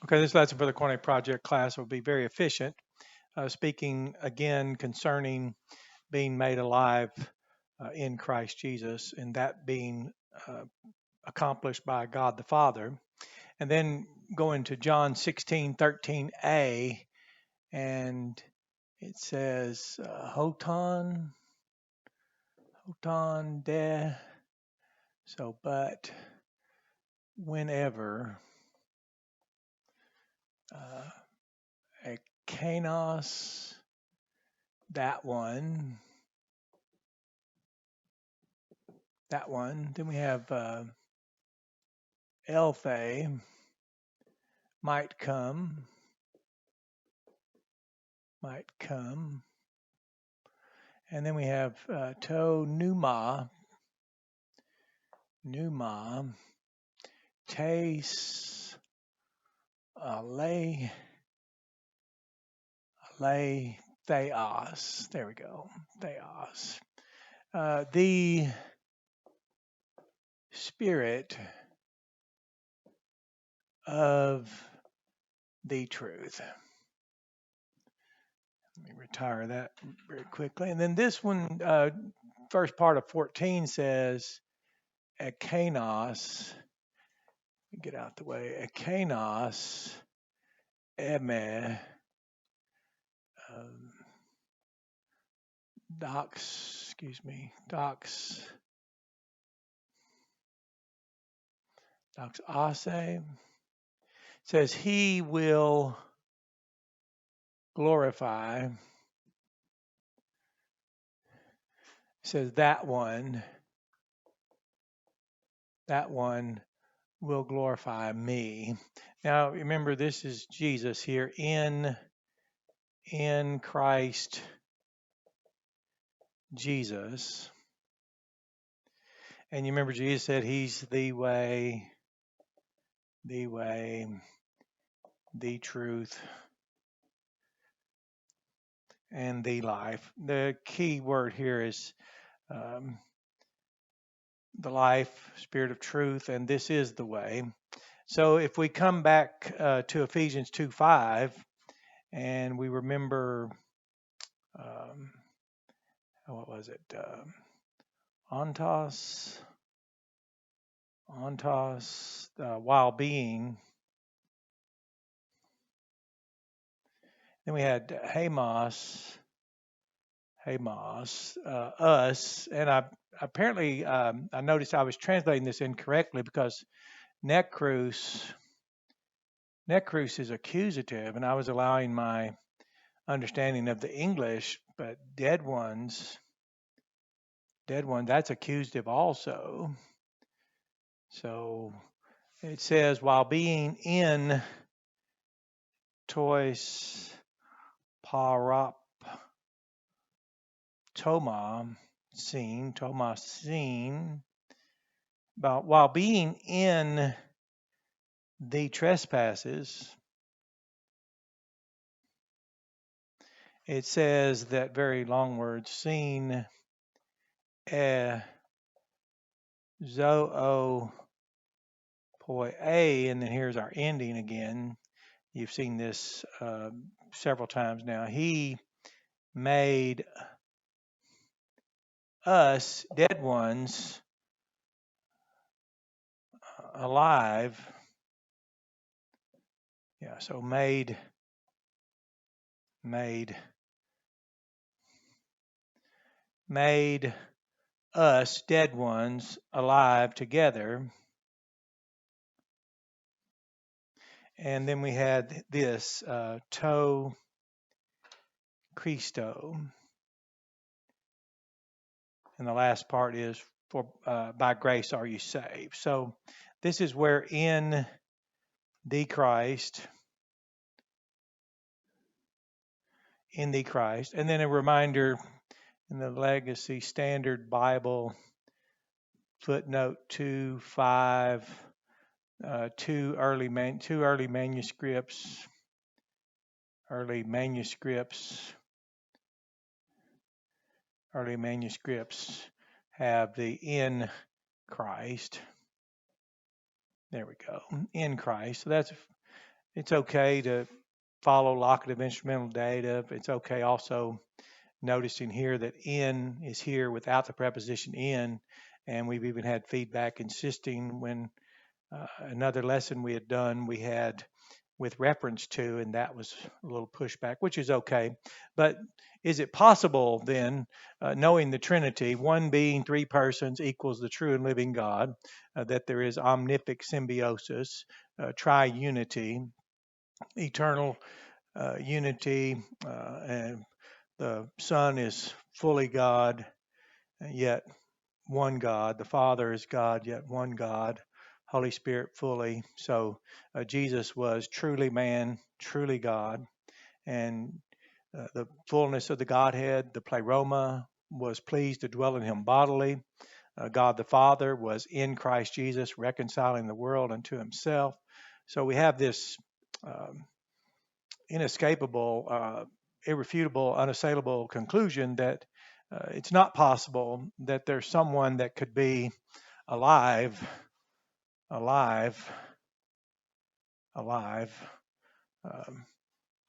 Okay, this lesson for the Cornet Project class will be very efficient. Speaking again concerning being made alive in Christ Jesus and that being uh, accomplished by God the Father. And then going to John 16:13a, and it says, hoton de, so but whenever a kanos, that one. Then we have Elthe, might come. And then we have to pneuma, tes, lay, theos. There we go, theos. The Spirit of the truth. Let me retire that very quickly. And then this one, first part of 14 says, ekanos, get out the way, ekanos, eme, dox ase, says he will glorify, says that one will glorify me. Now remember, this is Jesus here in Christ Jesus. And you remember Jesus said he's the way, the truth, and the life. The key word here is the life, Spirit of truth, and this is the way. So if we come back to Ephesians 2:5, and we remember, what was it? Ontos, while being. Then we had hemos, us, and I apparently I noticed I was translating this incorrectly because necrus is accusative, and I was allowing my understanding of the English, but dead ones, that's accusative also. So it says, while being in tois parop toma seen, about while being in the trespasses, it says that very long word, seen, zoo poi a, and then here's our ending again. You've seen this several times now. He made us, dead ones, alive. Yeah, so made us, dead ones, alive together. And then we had this, to Christo. And the last part is, for by grace are you saved. So this is where in the Christ, and then a reminder in the Legacy Standard Bible, footnote 2.5, two early manuscripts have the in Christ. There we go, in Christ. So that's it's okay to follow locative instrumental data. It's okay also noticing here that in is here without the preposition in, and we've even had feedback insisting when another lesson we had done, we had with reference to, and that was a little pushback, which is okay. But is it possible then, knowing the Trinity, one being three persons equals the true and living God, that there is omnific symbiosis, triunity, eternal unity, and the Son is fully God, yet one God. The Father is God, yet one God. Holy Spirit fully. So Jesus was truly man, truly God, and the fullness of the Godhead, the pleroma, was pleased to dwell in him bodily. God the Father was in Christ Jesus, reconciling the world unto himself. So we have this um, inescapable, irrefutable, unassailable conclusion that it's not possible that there's someone that could be alive, alive, alive, um,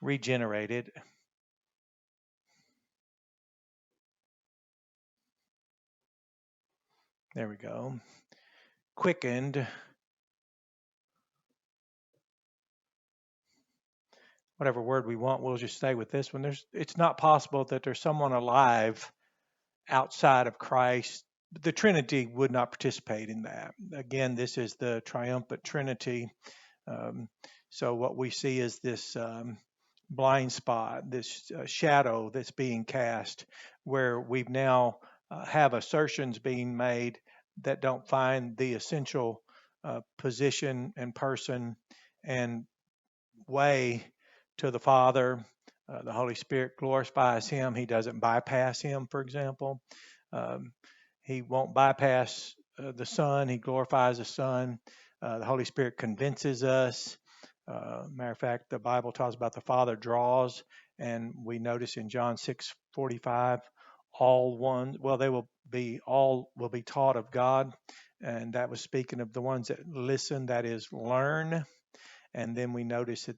regenerated. There we go. Quickened, whatever word we want, we'll just stay with this one. It's not possible that there's someone alive outside of Christ. The Trinity would not participate in that. Again, this is the triumphant Trinity. Um, so what we see is this blind spot, this shadow that's being cast, where we've now have assertions being made that don't find the essential position and person and way to the Father. The Holy Spirit glorifies him. He doesn't bypass him, for example. Um, he won't bypass the Son. He glorifies the Son. The Holy Spirit convinces us. Matter of fact, the Bible talks about the Father draws, and we notice in John 6:45, all one, well, all will be taught of God, and that was speaking of the ones that listen, that is, learn. And then we notice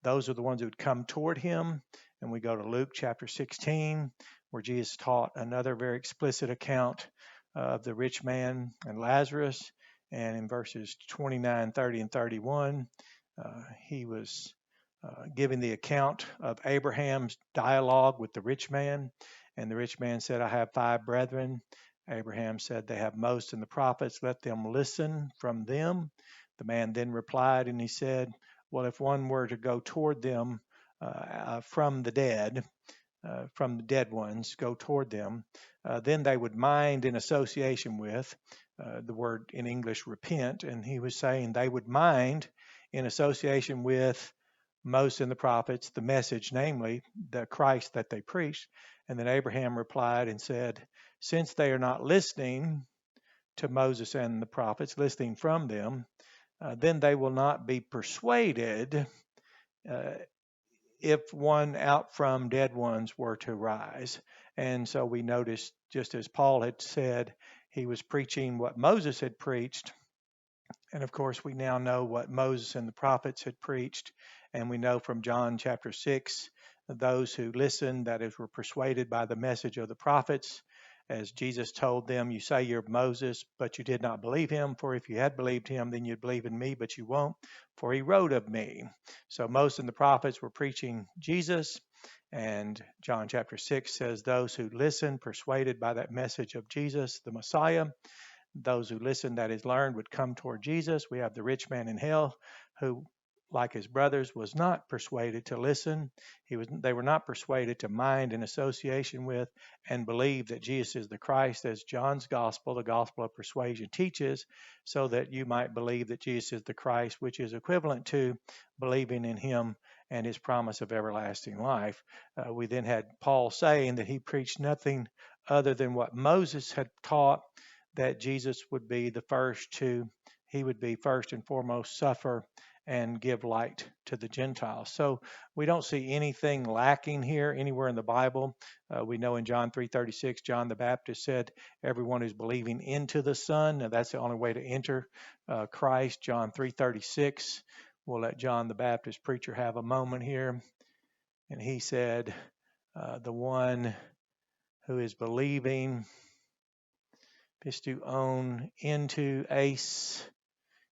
those are the ones who would come toward him. And we go to Luke chapter 16, where Jesus taught another very explicit account of the rich man and Lazarus. And in verses 29, 30, and 31, he was giving the account of Abraham's dialogue with the rich man. And the rich man said, I have five brethren. Abraham said, they have most in the prophets. Let them listen from them. The man then replied and he said, well, if one were to go toward them from the dead, from the dead ones, go toward them, then they would mind in association with, the word in English, repent. And he was saying they would mind in association with Moses and the prophets, the message, namely the Christ that they preached. And then Abraham replied and said, since they are not listening to Moses and the prophets, listening from them, then they will not be persuaded uh, if one out from dead ones were to rise. And so we noticed, just as Paul had said, he was preaching what Moses had preached. And of course, we now know what Moses and the prophets had preached. And we know from John chapter 6, those who listened, that is, were persuaded by the message of the prophets, as Jesus told them, you say you're Moses, but you did not believe him. For if you had believed him, then you'd believe in me, but you won't, for he wrote of me. So Moses and the prophets were preaching Jesus. And John chapter 6 says, those who listen, persuaded by that message of Jesus, the Messiah, those who listened, that is, learned, would come toward Jesus. We have the rich man in hell who, like his brothers, was not persuaded to listen. They were not persuaded to mind in association with and believe that Jesus is the Christ, as John's gospel, the gospel of persuasion, teaches, so that you might believe that Jesus is the Christ, which is equivalent to believing in him and his promise of everlasting life. We then had Paul saying that he preached nothing other than what Moses had taught, that Jesus would be he would be first and foremost suffer and give light to the Gentiles. So we don't see anything lacking here anywhere in the Bible. We know in John 3:36, John the Baptist said, everyone who's believing into the Son, now that's the only way to enter Christ. John 3:36, we'll let John the Baptist preacher have a moment here. And he said, the one who is believing, pistuon, into ace,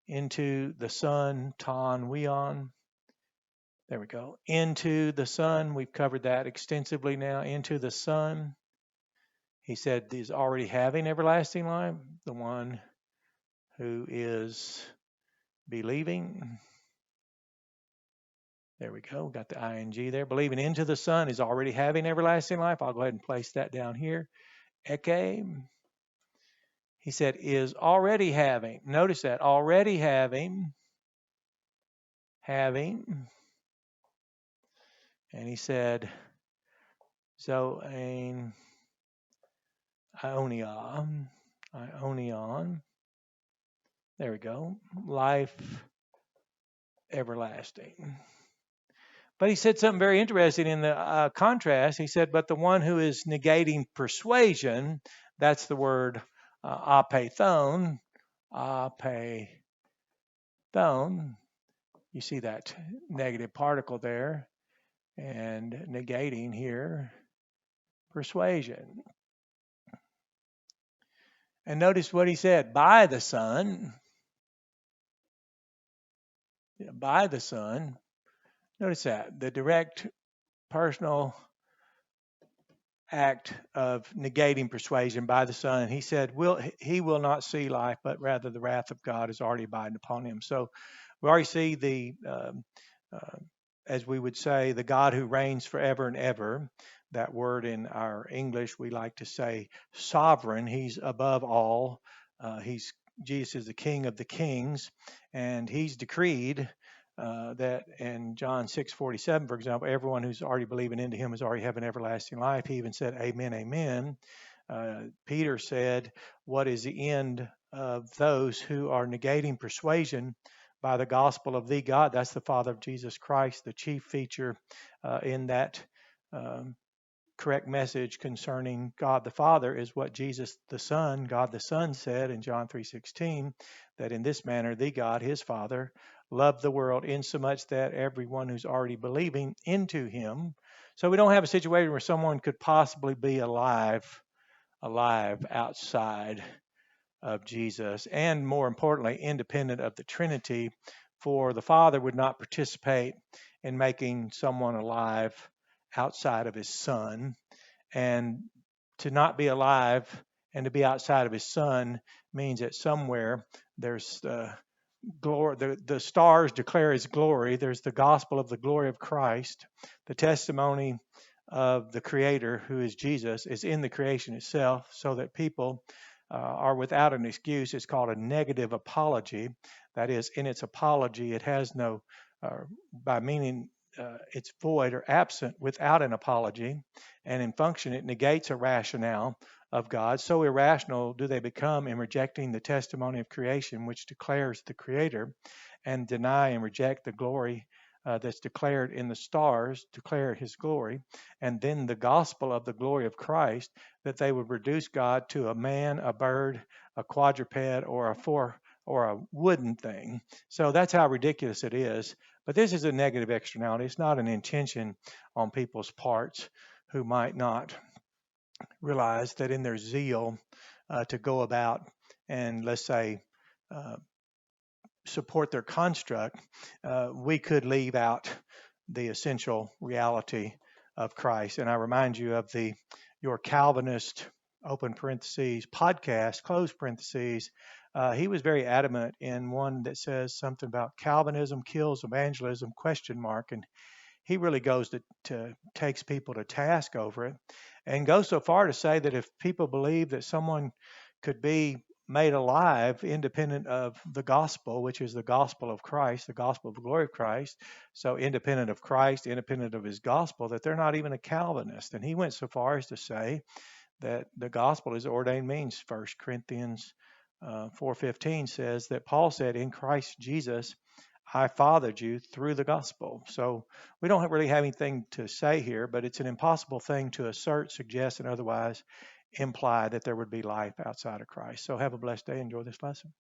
into the Son, ton weon. There we go. Into the Son. We've covered that extensively now. Into the Son. He said is already having everlasting life. The one who is believing. There we go. Got the ing there. Believing into the Son is already having everlasting life. I'll go ahead and place that down here. Eke. He said is already having. Notice that. Already having. Having. And he said, Zoan Ionion. There we go. Life everlasting. But he said something very interesting in the contrast. He said, but the one who is negating persuasion, that's the word apethon. Apethon. You see that negative particle there. And negating here, persuasion. And notice what he said, by the Son. By the Son. Notice that, the direct personal act of negating persuasion by the Son. He said, he will not see life, but rather the wrath of God is already abiding upon him. So we already see the, as we would say, the God who reigns forever and ever. That word in our English, we like to say sovereign. He's above all. Jesus is the King of the kings, and he's decreed that in John 6:47, for example, everyone who's already believing into him is already having everlasting life. He even said, amen, amen. Peter said, what is the end of those who are negating persuasion by the gospel of the God? That's the Father of Jesus Christ. The chief feature in that correct message concerning God the Father is what Jesus the Son, God the Son, said in John 3:16, that in this manner the God, his Father, loved the world insomuch that everyone who's already believing into him. So we don't have a situation where someone could possibly be alive outside of Jesus, and more importantly, independent of the Trinity, for the Father would not participate in making someone alive outside of his Son. And to not be alive and to be outside of his Son means that somewhere there's glory. The stars declare his glory. There's the gospel of the glory of Christ. The testimony of the Creator, who is Jesus, is in the creation itself, so that people are without an excuse. It's called a negative apology. That is, in its apology, it has no, by meaning it's void or absent without an apology. And in function, it negates a rationale of God. So irrational do they become in rejecting the testimony of creation, which declares the Creator, and deny and reject the glory that's declared in the stars, declare his glory, and then the gospel of the glory of Christ, that they would reduce God to a man, a bird, a quadruped, or a wooden thing. So that's how ridiculous it is. But this is a negative externality. It's not an intention on people's parts who might not realize that in their zeal to go about and, let's say, support their construct, we could leave out the essential reality of Christ. And I remind you of your Calvinist, open parentheses, podcast, close parentheses. He was very adamant in one that says something about Calvinism kills evangelism, ? And he really goes to takes people to task over it, and goes so far to say that if people believe that someone could be made alive independent of the gospel, which is the gospel of Christ, the gospel of the glory of Christ, so independent of Christ, independent of his gospel, that they're not even a Calvinist. And he went so far as to say that the gospel is ordained means. 1 Corinthians 4:15 says that Paul said, in Christ Jesus, I fathered you through the gospel. So we don't really have anything to say here, but it's an impossible thing to assert, suggest, and otherwise imply that there would be life outside of Christ. So have a blessed day. Enjoy this lesson.